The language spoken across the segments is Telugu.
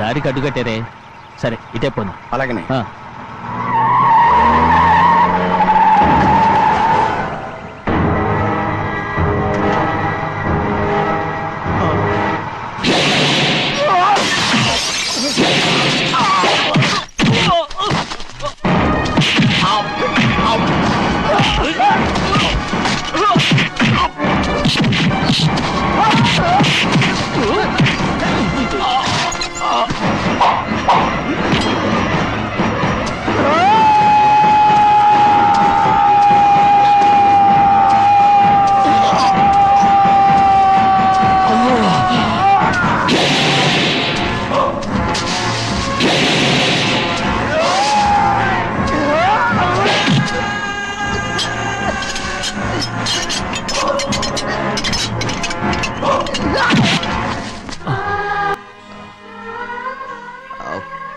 దారికి అడ్డుకట్టారే. సరే ఇటే పోను. అలాగనే.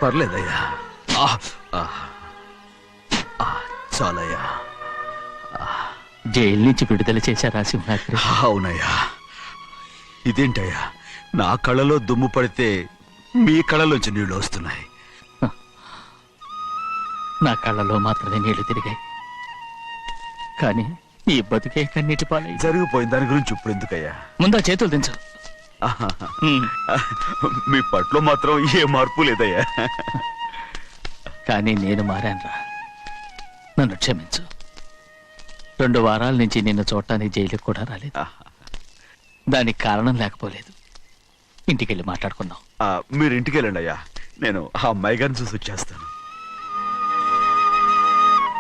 పర్లేదయ్యా, చాలయ్యా. జైలు నుంచి విడుదల చేశారా సింహాద్రి? అవునయ్యా. ఇదేంటయ్యా, నా కళ్ళలో దుమ్ము పడితే మీ కళ్ళలోంచి నీళ్లు వస్తున్నాయి. నా కళ్ళలో మాత్రమే నీళ్లు తిరిగాయి, కానీ ఈ బతుకే కన్నీటి పాలై. జరిగిపోయిన దాని గురించి ఇప్పుడు ఎందుకయ్యా? ముందా చేతులు దించు. మీ పట్లో మాత్రం ఏ మార్పు లేదయ్యా. కానీ నేను మారానురా, నన్ను క్షమించు. 2 వారాల నుంచి నిన్ను చూడటానికి జైలుకి కూడా రాలేదు. దానికి కారణం లేకపోలేదు. ఇంటికెళ్ళి మాట్లాడుకుందాం. మీరు ఇంటికి వెళ్ళండి అయ్యా, నేను ఆ అమ్మాయి గారిని చూసి వచ్చేస్తాను.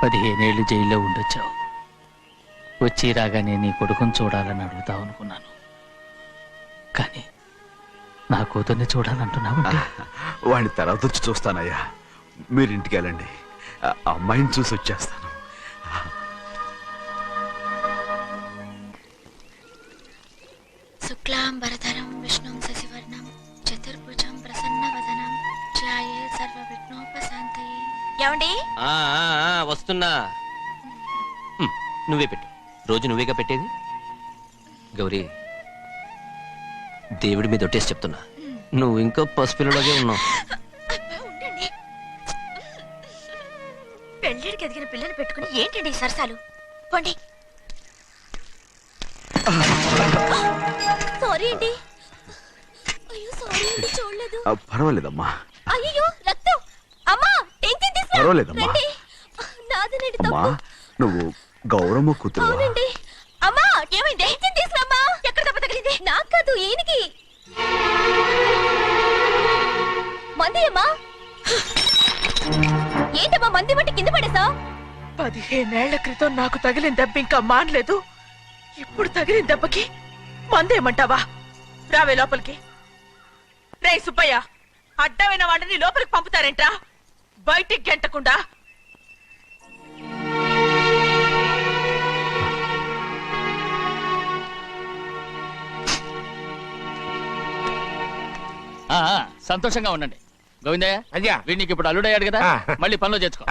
15 ఏళ్ళు జైల్లో ఉండొచ్చావు. వచ్చి రాగానే నీ కొడుకుని చూడాలని అడుగుతావు అనుకున్నాను, కానీ నా కూతుర్ని చూడాలంటున్నావంటే. వాడిని తర్వాత వచ్చి చూస్తానయ్యా, మీరు ఇంటికి వెళ్ళండి. అమ్మాయిని చూసి వచ్చేస్తాను. శుక్లాంబరధరం విష్ణుం శశివర్ణం చతుర్భుజం ప్రసన్నవదనం ధ్యాయే సర్వవిఘ్నోపశాంతయే. ఏమండి? వస్తున్నా. నువ్వే పెట్టు. రోజు నువ్వేగా పెట్టేది. గౌరీ, దేవుడి మీద ఒట్టేసి చెప్తున్నా, నువ్వు ఇంకా పసిపిల్లలాగే ఉన్నావు. పెళ్ళిడికి ఎదిగిన పిల్లని పెట్టుకుని ఏంటండి ఈ సరసాలు? పోండి. సారీ అండి. అయ్యో సారీ అండి, చూడలేదు. పర్వాలేదమ్మా. అయ్యో రక్తం. అమ్మా టెన్షన్ తీసుకో. పర్వాలేదమ్మా. నాదనండి అమ్మా, తప్పు. నువ్వు గౌరమ్మ కూతురు. అవునండి. అమ్మా ఏమైంది? టెన్షన్ తీసుకురామ్మా. ఎక్కడ దెబ్బ తగిలింది? నాకు కాదు, ఈయనకి. మంది అమ్మా. ఏంటమ్మా మంది బట్టి కింద పడేసా? 15 ఏళ్ల క్రితం నాకు తగిలిన దెబ్బ ఇంకా మానలేదు. ఇప్పుడు తగిలిన దెబ్బకి మందేమంటావా? రావే లోపలికి. రే సుబ్బయ్య, అడ్డమైన వాడిని లోపలికి పంపుతారేంట్రా? బయటికి గెంటకుండా. సంతోషంగా ఉండండి. గోవిందయ్య, అయ్యా, వీడికి ఇప్పుడు అల్లుడయ్యాడు కదా, మళ్ళీ పనిలో చేర్చుకో.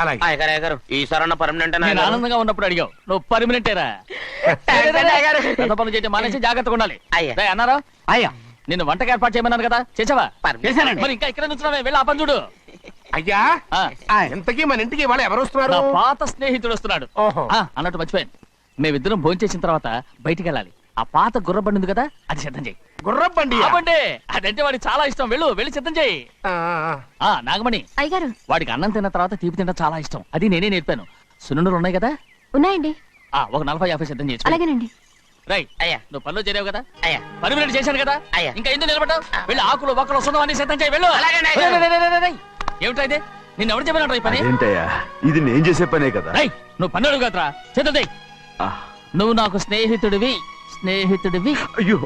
ఈసారన్న పర్మనెంట్. నేను ఆనందంగా ఉన్నప్పుడు అడిగావు, నువ్వు పర్మనెంటేరా. పెద్ద పనులు చేయడం మానేసి జాగ్రత్తగా ఉండాలి. అన్నారా? అయ్యా, నిన్ను వంటకి ఏర్పాటు చేయమన్నాను కదా, చేసావా? మరి ఇంకా ఇక్కడ నుంచున్నావే, వెళ్ళి ఆ పని చూడు. అయ్యా, ఇంతకీ మన ఇంటికి వాళ్ళు ఎవరు వస్తున్నారు? నా పాత స్నేహితుడు వస్తున్నాడు. అన్నట్టు మర్చిపోయాను, మేమిద్దరం భోంచేసిన తర్వాత బయటికి వెళ్ళాలి. ఆ పాత గుర్రబండి ఉంది కదా, అది సిద్ధం చేయి. గుర్రబండి? అదంటే వాడికి చాలా ఇష్టం. వెళ్ళి సిద్ధం చేయి. నాగమణి, అయ్యగారు, వాడికి అన్నం తిన్న తర్వాత తీపి తినడం చాలా ఇష్టం. అది నేనే నేర్పాను. సున్నుండలు ఉన్నాయి కదా? ఉన్నాయండి. ఒక 40-50 సిద్ధం చేయొచ్చు. అలాగేనండి. రైట్ అయ్యా, నువ్వు పనిలో చేరావు కదా, పర్మినెంట్ చేశాను కదా, ఇంకా ఎందుకు నిలబడ్డావు? వెళ్ళి ఆకులు ఒక్కలు వస్తుందని సిద్ధం చేయి. వెళ్ళు. ఏమిటా ఇది? నిన్ను ఎవరు చెప్పినట్టు ఈ పని? ఏంటయ్యా, ఇది నేను చేసే పనే కదా. నువ్వు పని అడుగు కదరా, సిద్ధం చేయి. నువ్వు నాకు స్నేహితుడివి. అయ్యో,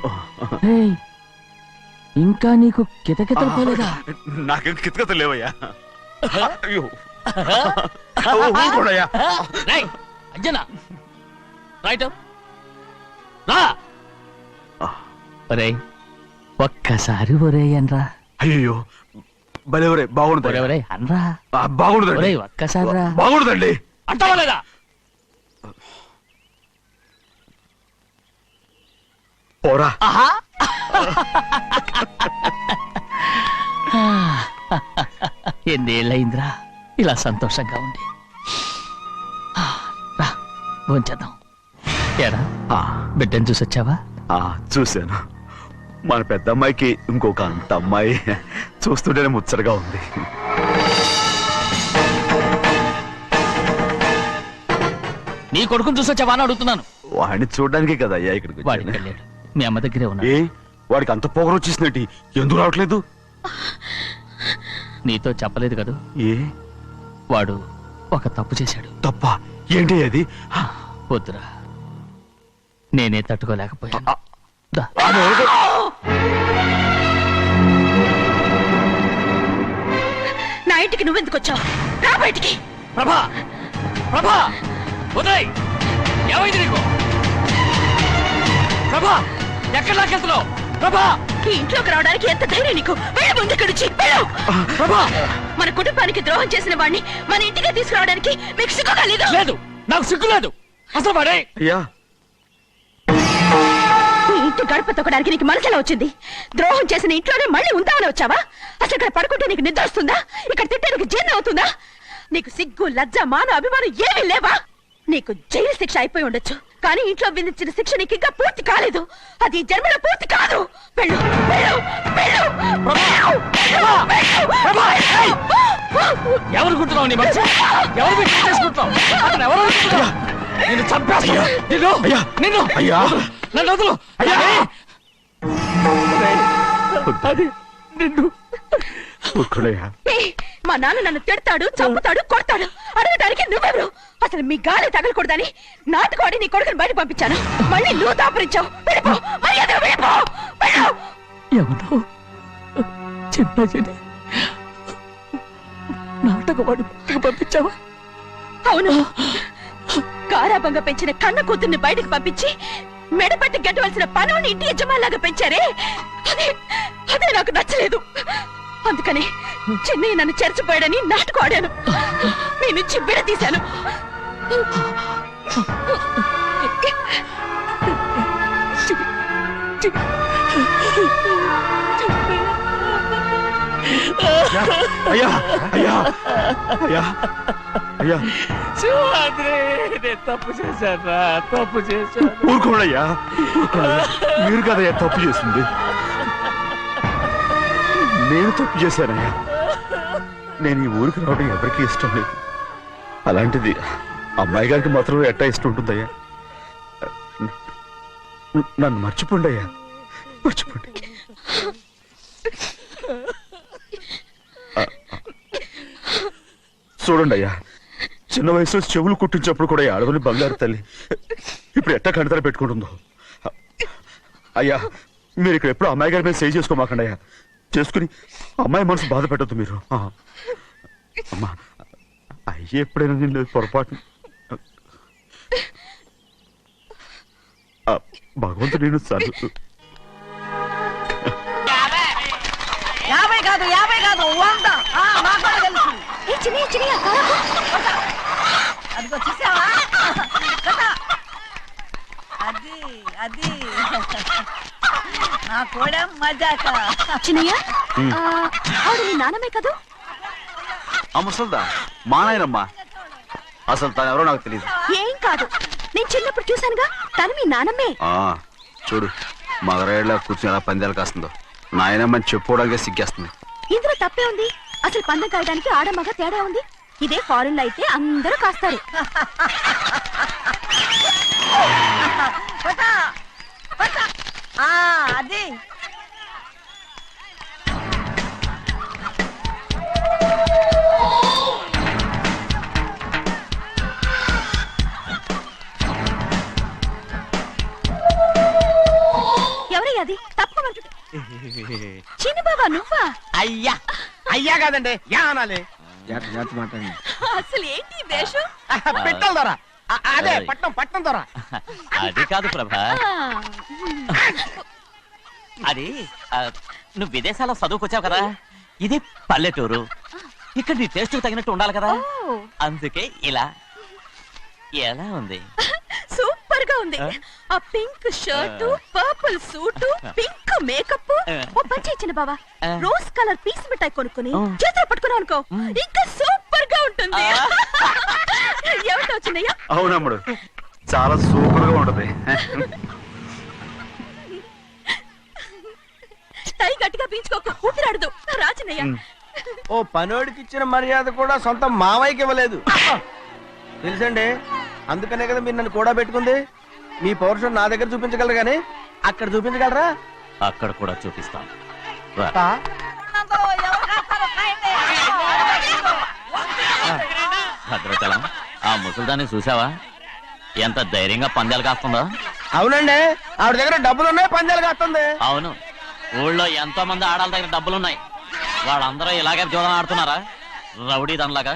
ఇంకా నీకు కితకితలు పోలేదా? నాకేం కితకితలు లేవయ్యా. అయ్యో, అంజనా రైట్ రా. ఒరేయ్, ఒక్కసారి ఒరేయ్ అనరా. అయ్యో, భలే బాగుండదు ఒరేయ్ అనరా బాగుండదండి ఒరేయ్ ఒక్కసారి రా బాగుండదండి అంటావా లేదా పోరా ఆహా ఎన్నేళ్ళయిందిరా ఇలా సంతోషంగా ఉంది రా భోంచేద్దాం ఏరా ఆ, బిడ్డను చూసొచ్చావా ఆ, చూశాను మన పెద్ద అమ్మాయికి ఇంకొక అంత అమ్మాయి చూస్తుంటేనే ముచ్చటగా ఉంది నీ కొడుకుని చూసొచ్చావా అని అడుగుతున్నాను వాడిని చూడడానికే కదా అయ్యా ఇక్కడికి వాడికి వచ్చాను. వెళ్ళాడు మీ అమ్మ దగ్గరే ఏ ఉన్నాడు వాడికి అంత పొగరు వచ్చేసినట్టు ఎందుకు రావట్లేదు నీతో చెప్పలేదు కదా ఏ వాడు ఒక తప్పు చేశాడు తప్ప ఏంటి అది వద్దురా నేనే తట్టుకోలేకపోయాను ఆ, దా. నా ఇంటికి నువ్వెందుకు వచ్చావు? రా బయటికి. ప్రభా ప్రభా ఉదయ్ ఏమైంది నీకు ప్రభా ఎక్కడ లాకెళ్తున్నావు ప్రభా ఈ ఇంట్లోకి రావడానికి ఎంత ధైర్యం నీకు? వెళ్ళు ముందు ఇక్కడి నుంచి, వెళ్ళు. ప్రభా మన కుటుంబానికి ద్రోహం చేసిన వాడిని మన ఇంటికి తీసుకురావడానికి మీకు సిగ్గుగా లేదు? లేదు నాకు సిగ్గు లేదు అసలు వాడే అయ్యా ఈ ఇంటి గడప తొక్కడానికి నీకు మనసులో వచ్చింది. ద్రోహం చేసిన ఇంట్లోనే మళ్ళీ ఉందామని వచ్చావా? అసలు ఇక్కడ పడుకుంటే నీకు నిద్ర వస్తుందా? ఇక్కడ తింటే నీకు జీర్ణం అవుతుందా? నీకు సిగ్గు లజ్జ మాన అభిమానం ఏమీ లేవా? నీకు జైలు శిక్ష అయిపోయి ఉండొచ్చు, కానీ ఇంట్లో విధించిన శిక్ష నీకు ఇంకా పూర్తి కాలేదు. అది ఈ జన్మలో పూర్తి కాదు. వెళ్ళు వెళ్ళు వెళ్ళు వెళ్ళు, వెళ్ళు, వెళ్ళు. ఎవరుకుంటున్నావు నీ మంచి ఎవరు పెట్టి చేసుకుంటున్నావు అతను ఎవరు అనుకుంటున్నావు? నిన్ను చంపేస్తా నిన్ను అయ్యా. నిన్ను అయ్యా. నన్ను వదులు అయ్యా. అది నిన్ను ఒక్కడయ్యా ఏయ్, మా నాన్న నన్ను తిడతాడు, చంపుతాడు, కొడతాడు. అడగడానికి నువ్వెవరు? అసలు మీ గాలి తగలకూడదని నాటుకోడి నీ కొడుకుని బయట పంపించాను. మళ్ళీ నువ్వు దాపరించావు. వెళ్ళిపో, మర్యాదగా వెళ్ళిపో, వెళ్ళు. ఎవరో చిన్న నాటకవాడు పంపించావా? అవును, గారాబంగా పెంచిన కన్న కూతుర్ని బయటకు పంపించి మెడపట్టి గెట్టవలసిన పనుని ఇంటి యజమానిలాగా పెంచారే, అదే నాకు నచ్చలేదు. అందుకని చిన్నయ్య నన్ను చెరచిపోయాడని నాటకం ఆడాను. మీ నుంచి విడదీశాను. అయ్యా అయ్యా అయ్యా అయ్యా శివాద్రి నేను తప్పు చేశాను తప్పు చేశాను ఊరుకోడయ్యా ఊరుకోడయ్యా. మీరు కదయ్యా తప్పు చేసింది, నేను తప్పు చేశానయ్యా. నేను ఈ ఊరికి రావడం ఎవరికీ ఇష్టం లేదు. అలాంటిది అమ్మాయి గారికి మాత్రం ఎట్టా ఇష్టం ఉంటుందయ్యా. నన్ను మర్చిపోండి అయ్యా, మర్చిపోండి. చూడండి అయ్యా, చిన్న వయసులో చెవులు కుట్టించినప్పుడు కూడా ఈ ఆడవని బంగారు తల్లి ఇప్పుడు ఎట్టా కంటతల పెట్టుకుంటుందో. అయ్యా మీరు ఇక్కడ ఎప్పుడు అమ్మాయి గారి మీద సేవ్ చేసుకోమాకండి అయ్యా. చేసుకుని అమ్మాయి మనసు బాధ పెట్టద్దు మీరు. అమ్మా అయ్యే ఎప్పుడైనా నేను పొరపాటు భగవంతుడు నేను సర్దు 50 కాదు 100. నాకు కూడా తెలుసు. అదిగో చూసావా? అది అది నా కూడా మజాక. చిన్నయ్య ఆవిడ నీ నాన్నమే కదూ? ఆ ముసల్దా మా నాయనమ్మా, అసలు తను ఎవరో నాకు తెలియదు. ఏం కాదు, నేను చిన్నప్పుడు చూశానుగా, తను మీ నాన్నమ్మే. చూడు మగరాయిలా కూర్చుని ఎలా పందాలు కాస్తుందో. నాయనమ్మని చెప్పుకోవడానికి సిగ్గేస్తుంది. ఇందులో తప్పే ఉంది? అసలు పందెం కాయడానికి ఆడమగ తేడా ఉంది. ఇదే ఫారెన్ లో అయితే అందరూ కాస్తారు. అది ఎవరయ్య అది? తప్పమంటుంటే చిన్న బాబా నువ్వా? అయ్యా అయ్యా కాదండి యా అనాలి. అసలు ఏంటి ఈ వేషం? పెట్టాలి దొర, అదే పట్నం దొర. అది కాదు ప్రభా, అది నువ్వు విదేశాల్లో చదువుకొచ్చావు కదా, ఇది పల్లెటూరు. ఇక్కడ నీ టేస్ట్ తగినట్టు ఉండాలి కదా, ఓ, అందుకే ఇలా. ఎలా ఉంది? సూపర్ గా ఉంది. ఆ pink shirt, purple suit, pink makeup. ఓ పని ఇచ్చిన బావా, రోజ్ కలర్ పీస్ మిఠాయి కొనుక్కుని చేతిలో పట్టుకున్నావు అనుకో, ఇంకా సూపర్ గా ఉంటుంది. ఎవరితో వచ్చిందయ్యా? అవునమ్ముడు, చాలా సూపర్ గా ఉంటది. టై గట్టిగా పీంచుకోకు, ఊపిరాడదు. రాజనయ్య, ఓ పనోడికి ఇచ్చిన మర్యాద కూడా సొంత మావయ్యకి ఇవ్వలేదు తెలుసండి. అందుకనే కదా మీరు నన్ను కూడా పెట్టుకుంది. మీ పౌరుషం నా దగ్గర చూపించగలరు కానీ అక్కడ చూపించగలరా? అక్కడ కూడా చూపిస్తాను రా. ఆ? భద్రాచలం, ఆ ముసల్దాన్ని చూసావా? ఎంత ధైర్యంగా పందాలు కాస్తుందో. అవునండి, ఆవిడ దగ్గర డబ్బులు ఉన్నాయి, పందాలు కాస్తుంది. అవును, ఊళ్ళో ఎంతో మంది ఆడాళ్ళ దగ్గర డబ్బులున్నాయి. వాళ్ళందరూ ఇలాగే జోదం ఆడుతున్నారా రౌడీ దానిలాగా?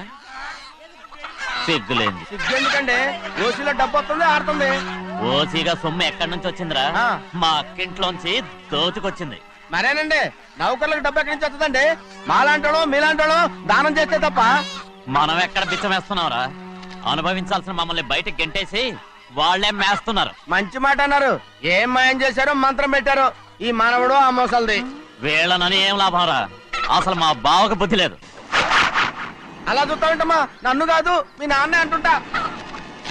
సిగ్గులేంది. ఎందుకండి ఓసీలో డబ్బు వస్తుంది, ఆడుతుంది. ఓసీగా సొమ్ము ఎక్కడి నుంచి వచ్చిందిరా? ఆ. మా అక్కింట్లోంచి దోచుకొచ్చింది. మరేనండి, నౌకర్లకు డబ్బు ఎక్కడి నుంచి వస్తుందండి? మాలాంటోళ్ళు మీలాంటోళ్ళు దానం చేస్తే తప్ప. మనం ఎక్కడ బిచ్చమేస్తున్నావురా? అనుభవించాల్సిన మమ్మల్ని బయటకు గెంటేసి వాళ్ళే మేస్తున్నారు. మంచి మాట అన్నారు. ఏం మాయం చేశారో మంత్రం పెట్టారో ఈ మానవుడు ఆ మోసల్ది. వీళ్ళనని ఏం లాభం రా? అసలు మా బావకు బుద్ధి లేదు. అలా చూస్తామంటమ్మా, నన్ను కాదు మీ నాన్నే అంటుంటా.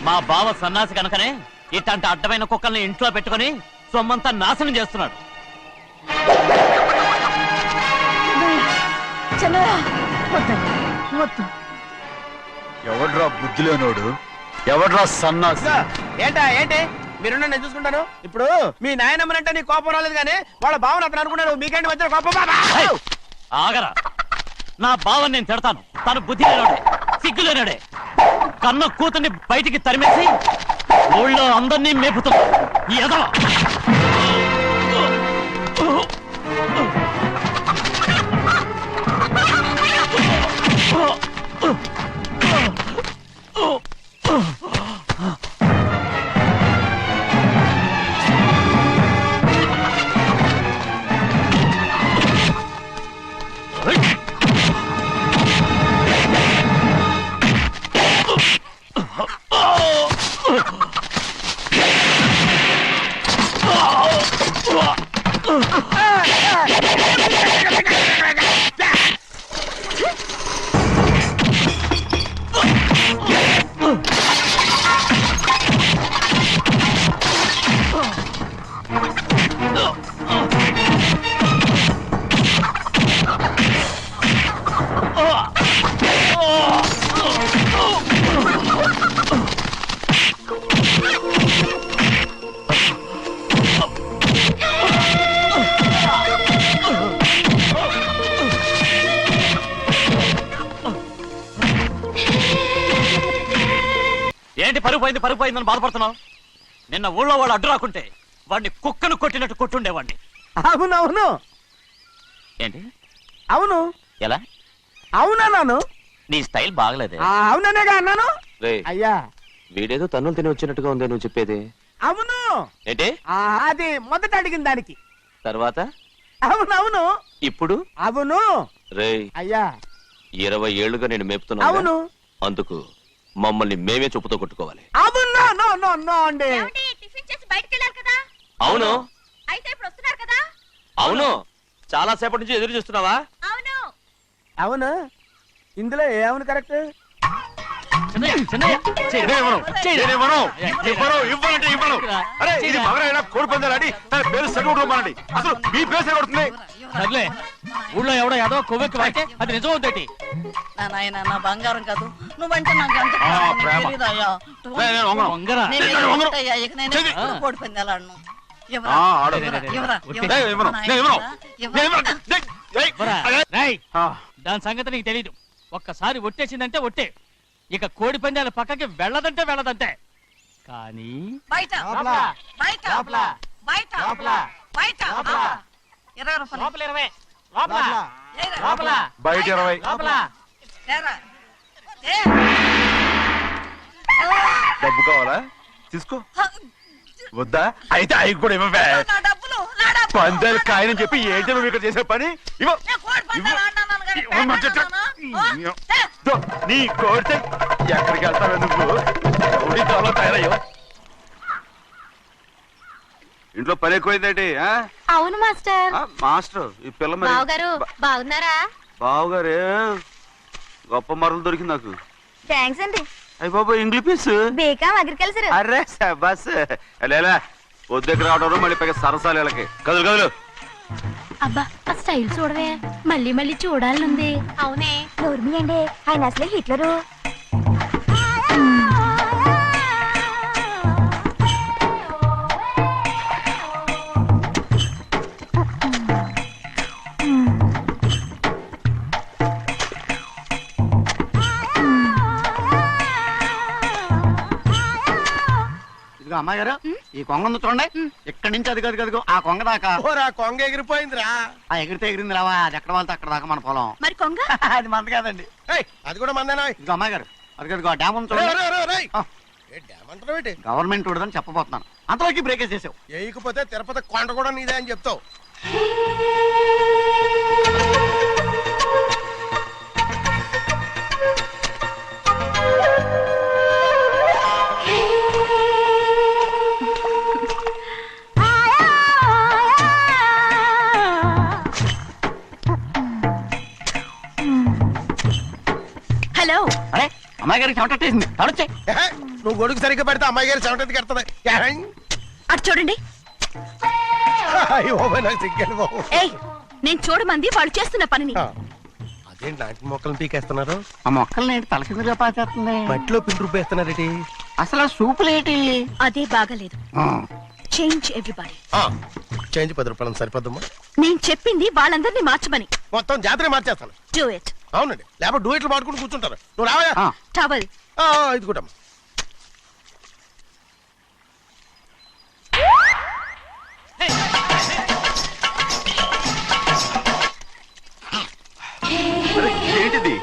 మా బావ సన్నాసి కనుకనే ఇట్లాంటి అడ్డమైన కుక్కల్ని ఇంట్లో పెట్టుకుని సొమ్మంతా నాశనం చేస్తున్నాడు. చెన్నయ్య, వద్దండి, వద్దు. ఎవడ్రా బుద్ధి లేనోడు? ఎవడ్రా సన్నాసి? ఏంటా ఏంటి? మీరు నేను చూసుకుంటాను. ఇప్పుడు మీ నాయనమ్మనంటే నీ కోపం రాలేదు కానీ వాళ్ళ భావన అతను అనుకున్నాడు. మీకేంటి మధ్య కోపం? బాబా! ఆగరా, నా బావని నేను తిడతాను. తను బుద్ధి లేనాడే, సిగ్గు లేనాడే. కన్న కూతుర్ని బయటికి తరిమేసి ఊళ్ళో అందరినీ మేపుతున్నా ఈ ఎదవ. ఏంటి పరుగు పోయిందని బాధపడుతున్నావు? నిన్న ఊళ్ళో వాళ్ళు అడ్డు రాకుంటే వాడిని కుక్కను కొట్టినట్టు కొట్టుండేవాడిని. అవునవును, ఏంటి? అవును. ఎలా? అవునన్నాను. నీ స్టైల్ బాగలేదే. అవుననేగా అన్నాను. అయ్యా, వీడేదో తన్నులు తిని వచ్చినట్టుగా ఉందే నువ్వు చెప్పేది. అవును. ఏంటి? అది మొదట అడిగిన దానికి. తర్వాత అవునవును. ఇప్పుడు అవును. రేయ్, అయ్యా 20 ఏళ్లుగా నేను మేపుతున్నా. అవును. అందుకు మమ్మల్ని మేమే చెప్పుతో కొట్టుకోవాలి. అవును. నో నో నో అండి. టిఫిన్ చేసి బయటికి వెళ్ళారు కదా? అవును. అయితే ఇప్పుడు వస్తున్నారు కదా? అవును. చాలా సేపటి నుంచి ఎదురు చూస్తున్నావా? అవును. అవును. ఇందులో ఏమని కరెక్ట్? అరే ఇది మగరైనా కోడి పందాలని తన పేరు సరిగొట్టుకోమనండి. అసలు మీ పేరు సరిగొడుతుంది. సర్లే, ఊళ్ళో ఎవడో ఏదో కొవ్వెక్కి వాడితే అది నిజం అవుతాయి. నా నాయన నా బంగారం కాదు, నువ్వంటే నాకు ఎంత ఆ, ప్రాణం, నీకు ప్రేమ. తెలీదయ్యా? నేను వంగను. వంగరా? నేను నేను వంగను. ఏంటయ్యా, ఇక నేను చెయ్యి. ఎప్పుడు కోడి పందాలాడను. ఎవరా? ఆ, ఆడు. ఎవరా? ఎవరా? నేను ఇవ్వను. నేను ఇవ్వను. నేను ఇవ్వను. పోరా. రేయ్, ఆ, దాని సంగతి నీకు తెలీదు. ఒక్కసారి ఒట్టేసిందంటే ఒట్టే. ఇక కోడి పందాల పక్కకి వెళ్ళదంటే వెళ్ళదంటే. కానీ బయట లోపల. బయట లోపల. బయట లోపల. బయట లోపల. 20 రూపాయలు. లోపల 20, ఏరా. లోపల బయట 20. లోపల. ఏరా. ఏ. డబ్బు కావాలా? తీసుకో. వద్దా? అయితే అవి కూడా ఇవ్వవే. నా డబ్బులు నా డబ్బులు పందాలు కాయని చెప్పి ఏంటి నువ్వు ఇక్కడ చేసే పని ఇవ్వ. నేను కోడి పందాలు ఆడినాను కదా, ఇవ్వమంటే ఆడినాను. దో, నీ కోరితే ఎక్కడికి వెళ్తావే నువ్వు రౌడీ త్వరలో తయారయ్యో. ఇంట్లో పని ఎక్కువైందేంటి అవును మాస్టర్. మాస్టర్ ఈ పిల్ల మరి బావగారు బాగున్నారా? బావుగారే గొప్ప మరలు దొరికింది నాకు. థ్యాంక్స్ అండి. అయ్యి బాబు ఇంగ్లీష్ పీస్ బేకాం అగ్రికల్చర్. అరే బస్ లేలా పొద్దుకు రావడం మళ్ళీ పైగా సరసాలు వీళ్ళకి కదులు కదులు. అబ్బా ఆ స్టైల్ చూడవే, మళ్ళీ మళ్ళీ చూడాలనుంది. అవునే నోర్మి అండి, ఆయన అసలే హిట్లరు. ఇదిగో అమ్మాయి గారు, ఈ కొంగ ఉంది చూడండి, ఇక్కడి నుంచి అది గదిగో ఆ కొంగ దాకా. ఓరా కొంగ ఎగిరిపోయిందిరా. ఆ ఎగిరితే ఎగిరింది రావా, అది ఎక్కడ వాళ్ళతో అక్కడ దాకా మన పొలం. మరి కొంగ అది మంద కాదండి. ఏయ్, అది కూడా మందేనా? ఇదిగో అమ్మాయి గారు, అది గదిగో డ్యామ్ ఉంది రేయ్, చూడండి. రేయ్, రేయ్, రేయ్. ఆ. ఏ డ్యామ్ అంటావు ఏంటి? గవర్నమెంట్ ఉండదని చెప్పబోతున్నాను, అంతలోకి బ్రేక్ చేసావు. వేయకపోతే తిరుపతి కొండ కూడా నీదే అని చెప్తావు. హలో. అరే అమ్మాయి గారికి చెమటేసింది, తడొచ్చే. ఏహే, నువ్వు గొడుగు సరిగ్గా పెడితే అమ్మాయి గారి చెమటెత్తి కడుతుంది. అటు చూడండి. నాకు సిగ్గాను బాబు. ఏయ్, నేను చూడమంది వాళ్ళు చేస్తున్న పనిని. అదేంటి నాటి మొక్కలను పీకేస్తున్నారు? ఆ మొక్కల్ని ఏంటి తల కిందగా పాచేస్తుంది? మట్టిలో పిండి రుబ్బేస్తున్నారేటి? అసలు ఆ సూపులేటి? అదే బాగలేదు. Change everybody. చేంజ్ 10 రూపాయలు సరిపోద్దమ్మా. నేను చెప్పింది వాళ్ళందరినీ మార్చమని. మొత్తం జాతర మార్చేస్తాను. Do it. అవునండి, లేకపోతే డూయిట్లు పాడుకుంటూ కూర్చుంటారు. నువ్వు రావయా? టవల్. ఇది కూడా ఏంటిది?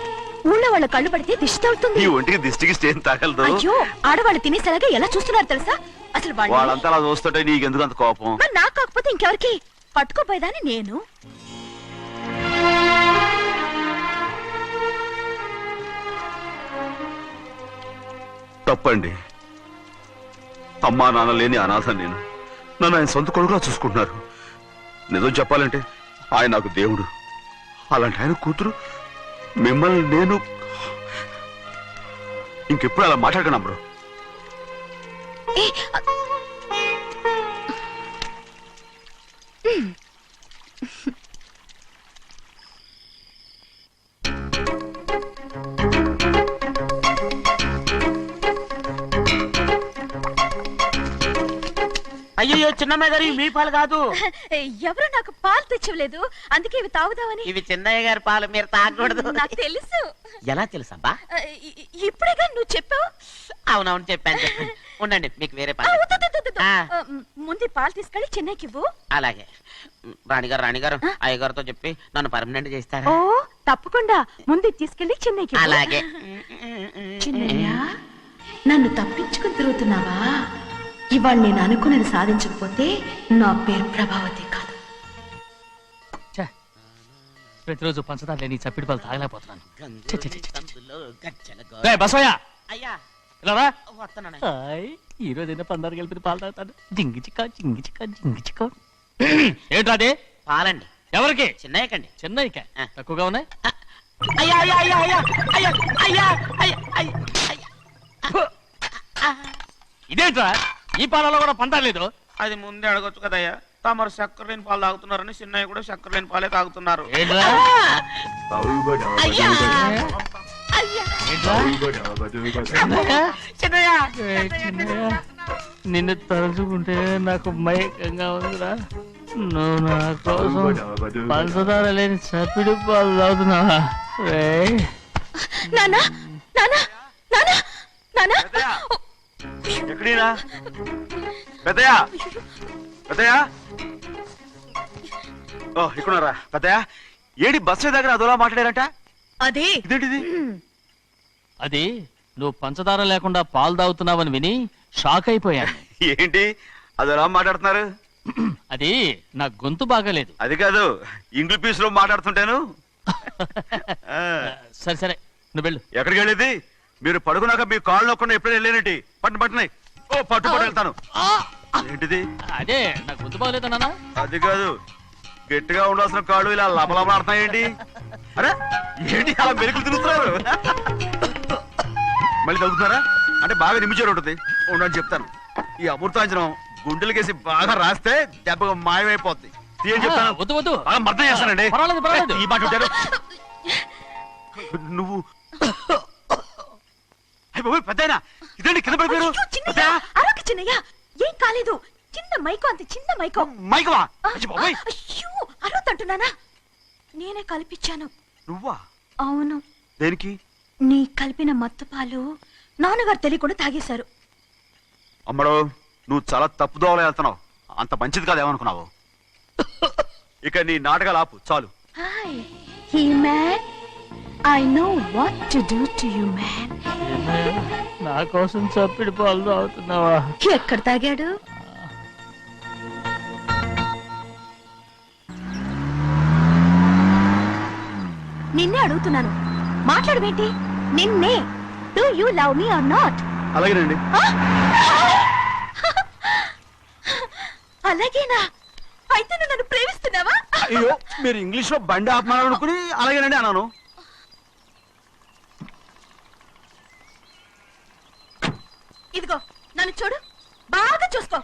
ఊళ్ళో వాళ్ళ కళ్ళు పడితే దిష్టి తగులుతుంది. ఈ ఒంటికి దిష్టికి స్టేన్ తగలదు. అయ్యో, ఆడవాళ్ళు తినేసరిగా ఎలా చూస్తున్నారు తెలుసా? అసలు వాళ్ళు వాళ్ళంతా అలా చూస్తుంటే నీకెందుకు అంత కోపం? మరి నాకు కాకపోతే ఇంకెవరికి? పట్టుకోపోయేదాన్ని నేను. తప్పండి. అమ్మా నాన్న లేని అనాథ నేను. నన్ను ఆయన సొంత కొడుకులా చూసుకుంటున్నారు. నిజం చెప్పాలంటే ఆయన నాకు దేవుడు. అలాంటి ఆయన కూతురు మిమ్మల్ని నేను ఇంకెప్పుడు అలా మాట్లాడకను బ్రో. ఏ, అయ్యో చిన్నమ్మాయి గారు, మీ పాలు కాదు. ఎవరు నాకు పాలు తెచ్చలేదు, అందుకే ఇవి తాగుదామని. ఇవి చిన్నయ్య గారి పాలు, మీరు తాగకూడదు. నాకు తెలుసు. ఎలా తెలుసబ్బా? ఇప్పుడేగా నువ్వు చెప్పావు. అవునవును చెప్పాను. ఉండండి, మీకు వేరే ఆ, పని. వద్దు, వద్దు, వద్దు. ఆ. ముందు ఈ పాలు తీసుకెళ్ళి చెన్నైకి ఇవ్వు. అలాగే. రాణిగారు అయ్యగారితో చెప్పి నన్ను పర్మనెంట్ చేస్తారా? ఓ తప్పకుండా, ముందు ఇది తీసుకెళ్ళి చెన్నైకి ఇవ్వు. అలాగే. చిన్నయ్య, నన్ను తప్పించుకుని తిరుగుతున్నావా? ఇవాళ నేను అనుకున్నది సాధించకపోతే నా పేరు ప్రభావతి కాదు. ఛే, ప్రతిరోజు పంచదార లేని ఈ చప్పిడి పాలు తాగలేకపోతున్నాను. ఛే, ఛే, ఛే, ఛే. రేయ్, బసవయ్య, అయ్యా ఇలా రా. వస్తున్నాను. హాయ్, ఈ రోజైనా పందారు కలిపి పాలు తాగుతాను. జింగి చిక్క జింగి చిక్క జింగి చిక్క. ఏంట్రా అదే? పాలండి. ఎవరికి? చిన్నయ్యకండి. చెన్నైకా? ఆ. తక్కువగా ఉన్నాయి. అయ్యా అయ్యా అయ్యా అయ్యా అయ్యా అయ్యా అయ్యా అయ్యా అయ్యా. ఇదేంట్రా, ఈ పాలలో కూడా పందాలు లేదు? అది ముందే అడగొచ్చు కదయ్యా. తమరు చక్కెర లేని పాలు తాగుతున్నారని చిన్నయ్య కూడా చక్కెర లేని పాలే తాగుతున్నారు. ఏంట్రా? అయ్యా ఏంట్రా? చిన్నయ్య. ఏయ్, చిన్నయ్య, నిన్ను తలుచుకుంటే నాకు మైకంగా ఉందిరా. నువ్వు నా కోసం పంచదార లేని చప్పిడి పాలు తాగుతున్నావా? రేయ్, నానా నానా నానా నానా ఎక్కడీరా పెద్దయా? పెద్దయా, ఓ ఇక్కడున్నారా పెద్దయా? ఏడి బస్సు దగ్గర అదోలా మాట్లాడారంట. అదే ఇదేంటిది? అది నువ్వు పంచదార లేకుండా పాలు తాగుతున్నావని విని షాక్ అయిపోయాను. ఏంటి అదోలా మాట్లాడుతున్నారు? అది నా గొంతు బాగాలేదు. అది కాదు, ఇంగ్లీష్ పీస్ లో మాట్లాడుతుంటాను. సరే సరే, నువ్వు వెళ్ళు. ఎక్కడికి వెళ్ళేది? మీరు పడుకున్నాక మీ కాళ్ళు నొక్కకుండా ఎప్పుడైనా వెళ్ళేనంటి? పట్టునాయి. ఓ పట్టు వెళ్తాను. ఏంటిది? అదే నా గొంతు బాగలేదు నాన్న. అది కాదు, గట్టిగా ఉండాల్సిన కాళ్ళు ఇలా లబలబలాడుతున్నాయేంటి? అరే ఏంటి అలా మెరుకులు తిరుగుతున్నారు? మళ్ళీ తగ్గుతున్నారా? అంటే బాగా నిమిషాలు ఉంటుంది. ఉండని చెప్తాను. ఈ అమృతాంజనం గుండెలకేసి బాగా రాస్తే దెబ్బగా మాయమైపోద్ది. ఏం చెప్తాను? వద్దు వద్దు, బాగా మర్దం చేస్తానండి. పర్వాలేదు పర్వాలేదు. ఈ మాట ఉంటారు నువ్వు. పెద్దయినా ఇదండి కింద పడిపోయారు. అయ్యో, చిన్నయ్య, అరవకు చిన్నయ్య, ఏం కాలేదు. చిన్న మైకో, అంత చిన్న మైకో. మైకవా? అయ్యో, అరవతంటున్నానా? నేనే కల్పించాను. నువ్వా? అవును. దేనికి? నీ కలిపిన మత్తు పాలు నాన్నగారు తెలియకుండా తాగేశారు. అమ్మడో, నువ్వు చాలా తప్పుదోవలో వెళ్తున్నావు. అంత మంచిది కాదేమనుకున్నావు? ఇక నీ నాటకాలు ఆపు చాలు. Hi he man, I know what to do to you man. నా కోసం చప్పిడి పాలు తాగుతున్నావా? ఎక్కడ తాగాడు? నిన్నే అడుగుతున్నాను, మాట్లాడమేంటి? నిన్నే. Do you love me or not? అలాగేనండి. అలాగేనా? అయితే నువ్వు నన్ను ప్రేమిస్తున్నావా? అయ్యో, మీరు ఇంగ్లీష్ లో బండి ఆపమాలనుకుని అలాగేనండి అన్నాను. ఇదిగో నన్ను చూడు, బాగా చూసుకో.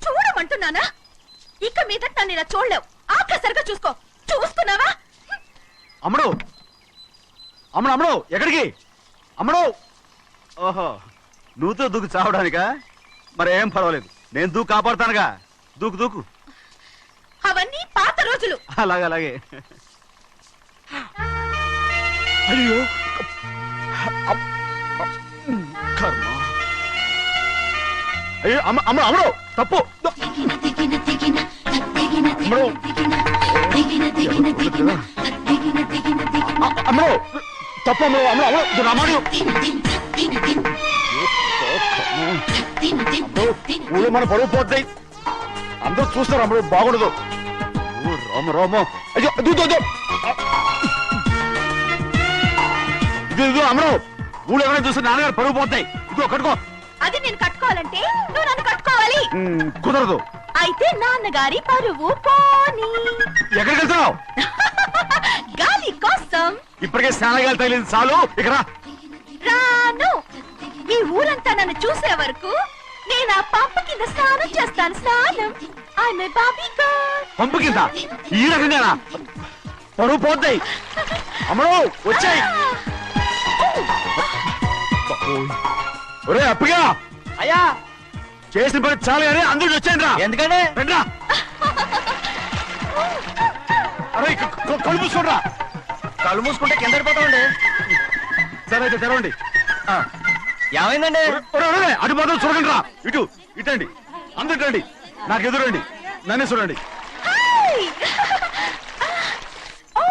చూడమంటున్నానా? ఇక మీద నన్ను ఇలా చూడలేవు. ఆఖసరిగా చూసుకో. చూస్తున్నావా? అమ్మడు అమ్మడు అమ్మడు, ఎక్కడికి? అమ్మడు. ఓహో, నువ్వుతో దూకు చావడానికా? మరేం పర్వాలేదు, నేను దూకు కాపాడుతానుగా. దూకు దూకు. అవన్నీ పాత రోజులు. అలాగే అలాగే. అయ్యో కర్మ. అయ్యో అమ్మ అమ్మ అమ్మడు, తప్పు. అమ్మడు తప్పు. అమ్మడు అమ్మడు అమ్మడు రమాడు. ఊళ్ళో మన పరువు పోతాయి, అందరూ చూస్తారు. అమ్మడు బాగుండదు. రామ రామ. అయ్యో ఇదిగో అమ్మడు, ఊళ్ళో ఎవరైనా చూస్తే నాన్నగారు పరువు పోతాయి. ఇదిగో కట్టుకో. అది నేను కట్టుకోవాలంటే నువ్వు నన్ను కట్టుకోవాలి. కుదరదు. అయితే నాన్నగారి పరువు పోనీ. ఎక్కడికి వెళ్తున్నావు? గాలి కోసం. ఇప్పటికే స్నానగాలు తగిలింది చాలు. ఇక్కడ రాను. ఈ ఊరంతా నన్ను చూసే వరకు నేను ఆ పంప కింద స్నానం చేస్తాను. స్నానం. ఐఎమ్ ఏ బాబీ గర్ల్. పంపు కింద ఈ రకంగా పరువు పోతాయి. అమ్మడు వచ్చాయి. ఒరే అప్పగా, అయ్యా చేసిన పని చాలు కానీ అందరికి వచ్చాను రా. ఎందుకంటే రండ్రా. అరే కళ్ళు మూసుకోండి రా. కళ్ళు మూసుకుంటే కింద పడిపోతామండి. సరే అయితే తెరవండి. ఏమైందండి? అటు మాత్రం చూడండి రా. ఇటు ఇటండి, అందరు రండి. నాకు ఎదురండి, నన్నే చూడండి.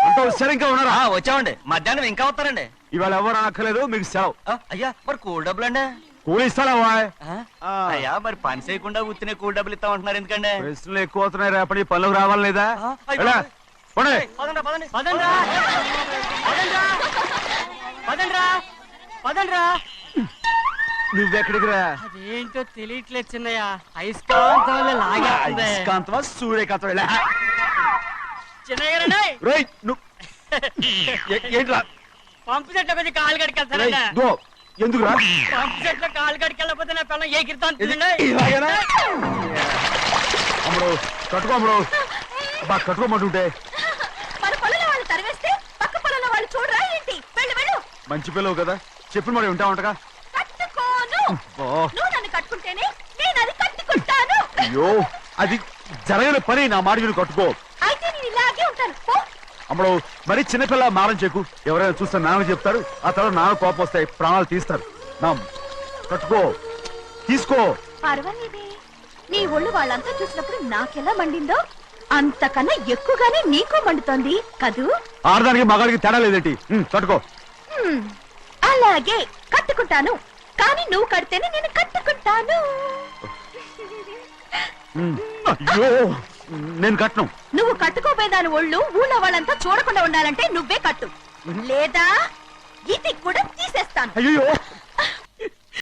అంత సరే ఇంకా ఉన్నారా? వచ్చామండి. మధ్యాహ్నం ఇంకా వస్తారండి. ఇవాళ ఎవరు అనక్కర్లేదు, మీకు సెలవు. అయ్యా మరి కూల్ డబ్బులు అండి? కూలి ఇస్తారా? అయ్యా మరి పని చేయకుండా ఉత్తినే కూల్ డబ్బులు ఇస్తామంటున్నారు ఎందుకండి? ప్రశ్నలు ఎక్కువ అవుతున్నాయి. రేపటి పనులకు రావాలి లేదా? ఎలా? పోనీ. నువ్వెక్కడికి రా? అదేంటో తెలియట్లేదు చిన్నయ్య. అయస్కాంతం లాగేస్తుంది. అయస్కాంతమా సూర్యకాంతం? చిన్నయ్య రేయ్ నువ్వు ఏంట్రా? పంపు చెట్ల కొద్ది కాలు కడికెళ్తానండి. ఎందుకురా? పంపు చెట్ల కాలు కడికెళ్ళకపోతే నా పిల్లలు ఏ కిర్తాను. ఇలాగేనా? అమ్మడు కట్టుకో. అమ్మడు బాగా కట్టుకోమంటుంటే మన పొలంలో వాళ్ళు తరివేస్తే పక్క పొలంలో వాళ్ళు చూడరా ఏంటి? వెళ్ళు వెళ్ళు. మంచి పిల్లవు కదా, చెప్పిన మరి ఉంటా ఉంటగా. కట్టుకోను. నువ్వు నన్ను కట్టుకుంటేనే నేను అది కట్టుకుంటాను. అయ్యో, అది జరగని పని. నా మాట విని కట్టుకో. అయితే నేను ఇలాగే ఉంటాను. పో. అమ్మడు మరి చిన్నపిల్ల మారం చెక్కు. ఎవరైనా చూస్తే నాన్న చెప్తారు. ఆ తర్వాత నాన్న కోపం వస్తాయి, ప్రాణాలు తీస్తారు. నా కట్టుకో, తీసుకో. పర్వాలేదే, నీ ఒళ్ళు వాళ్ళంతా చూసినప్పుడు నాకెలా మండిందో అంతకన్నా ఎక్కువగానే నీకు మండుతోంది కదూ. ఆడదానికి మగాడికి తేడా లేదేంటి? కట్టుకో. అలాగే కట్టుకుంటాను. కానీ నువ్వు కడితేనే నేను కట్టుకుంటాను. అయ్యో నేను కట్టను. నువ్వు కట్టుకోపోయే దాని ఒళ్ళు ఊళ్ళో వాళ్ళంతా చూడకుండా ఉండాలంటే నువ్వే కట్టు లేదా ఇది కూడా తీసేస్తాను. అయ్యో